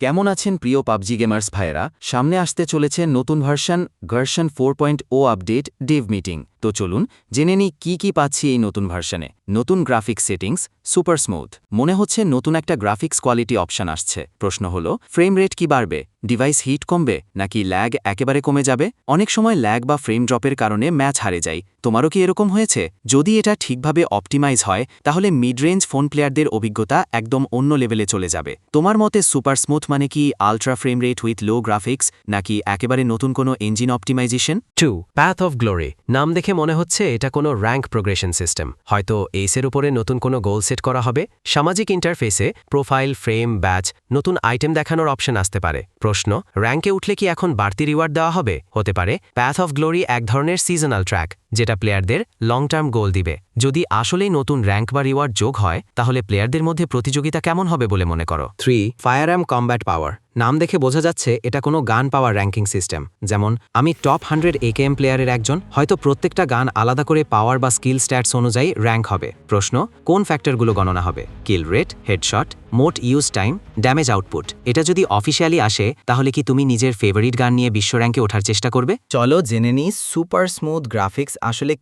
কেমন আছেন প্রিয় পাবজি গেমার্স ভাইয়েরা? সামনে আসতে চলেছে নতুন ভার্সন 4.0 আপডেট ডেভ মিটিং। তো চলুন জেনে নিই কি পাচ্ছি এই নতুন ভার্সনে। নতুন গ্রাফিক্স সেটিংস সুপার স্মুথ। মনে হচ্ছে নতুন একটা গ্রাফিক্স কোয়ালিটি অপশন আসছে। প্রশ্ন হলো ফ্রেম রেট কি বাড়বে, ডিভাইস হিট কমবে নাকি ল্যাগ একেবারে কমে যাবে? অনেক সময় ল্যাগ বা ফ্রেম ড্রপের কারণে ম্যাচ হারে যায়। তোমারও কি এরকম হয়েছে? যদি এটা ঠিকভাবে অপটিমাইজ হয় তাহলে মিড রেঞ্জ ফোন প্লেয়ারদের অভিজ্ঞতা একদম অন্য লেভেলে চলে যাবে। তোমার মতে সুপার স্মুথ মানে কি ultra frame rate with low graphics নাকি একেবারে নতুন কোনো engine optimisation? 2. Path of glory নাম দেখে মনে হচ্ছে এটা কোনো র্যাঙ্ক প্রোগ্রেশন সিস্টেম। হয়তো এইসের উপরে নতুন কোনো গোল সেট করা হবে। সামাজিক ইন্টারফেসে প্রোফাইল, ফ্রেম, ব্যাচ, নতুন আইটেম দেখানোর অপশন আসতে পারে। প্রশ্ন, র্যাঙ্কে উঠলে কি এখন বাড়তি রিওয়ার্ড দেওয়া হবে? হতে পারে পাথ অফ গ্লোরি এক ধরনের সিজনাল ট্র্যাক, যেটা প্লেয়ারদের লং টার্ম গোল দিবে। যদি আসলেই নতুন র্যাঙ্ক বা রিওয়ার্ড যোগ হয় তাহলে প্লেয়ারদের মধ্যে প্রতিযোগিতা কেমন হবে বলে মনে করো? 3. ফায়ারআর্ম কম্ব্যাট পাওয়ার নাম দেখে বোঝা যাচ্ছে এটা কোনো গান পাওয়ার র্যাঙ্কিং সিস্টেম। যেমন আমি টপ 100 AKM প্লেয়ারের একজন, হয়তো প্রত্যেকটা গান আলাদা করে পাওয়ার বা স্কিল স্ট্যাটস অনুযায়ী র্যাঙ্ক হবে। প্রশ্ন, কোন ফ্যাক্টরগুলো গণনা হবে? কিল রেট, হেডশট, মোট ইউজ টাইম, ড্যামেজ আউটপুট। এটা যদি অফিসিয়ালি আসে তাহলে কি তুমি নিজের ফেভারিট গান নিয়ে বিশ্ব র্যাঙ্কে ওঠার চেষ্টা করবে? চলো জেনে নিই সুপার স্মুথ গ্রাফিক্স আসলে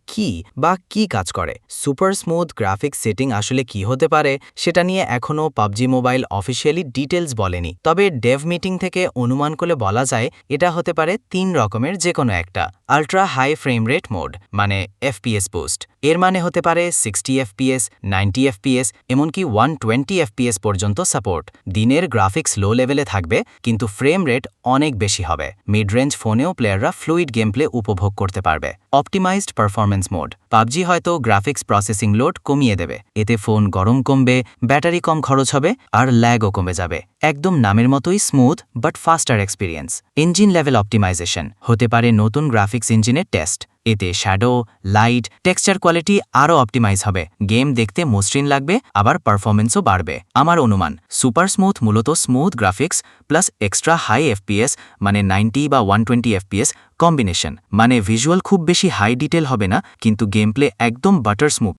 কি কাজ করে। সুপার স্মুথ গ্রাফিক্স সেটিং আসলে কি হতে পারে সেটা নিয়ে এখনও পাবজি মোবাইল অফিসিয়ালি ডিটেলস বলেনি। তবে ডেভ মিটিং থেকে অনুমান করে বলা যায় এটা হতে পারে 3 রকমের যে কোনো একটা। Ultra high frame rate mode মানে FPS বুস্ট, এর মানে হতে পারে 60 FPS, 90 FPS, এমনকি 120 FPS পর্যন্ত সাপোর্ট। দিনের গ্রাফিক্স লো লেভেলে থাকবে কিন্তু ফ্রেম রেট অনেক বেশি হবে। মিড রেঞ্জ ফোনেও প্লেয়াররা ফ্লুইড গেম প্লে উপভোগ করতে পারবে। অপটিমাইজড পারফরম্যান্স মোড, পাবজি হয়তো গ্রাফিক্স প্রসেসিং লোড কমিয়ে দেবে। এতে ফোন গরম কমবে, ব্যাটারি কম খরচ হবে আর ল্যাগও কমে যাবে। একদম নামের মতোই smooth but faster experience. Engine level optimization, হতে পারে নতুন গ্রাফিক্স ইঞ্জিনের টেস্ট। এতে শ্যাডো, লাইট, টেক্সচার কোয়ালিটি আরও অপটিমাইজ হবে। গেম দেখতে মসৃণ লাগবে, আবার পারফরমেন্সও বাড়বে। আমার অনুমান সুপার স্মুথ মূলত smooth graphics plus extra high FPS মানে 90 বা 120 FPS কম্বিনেশন। মানে ভিজুয়াল খুব বেশি হাই ডিটেল হবে না কিন্তু গেম প্লে একদম বাটার স্মুথ।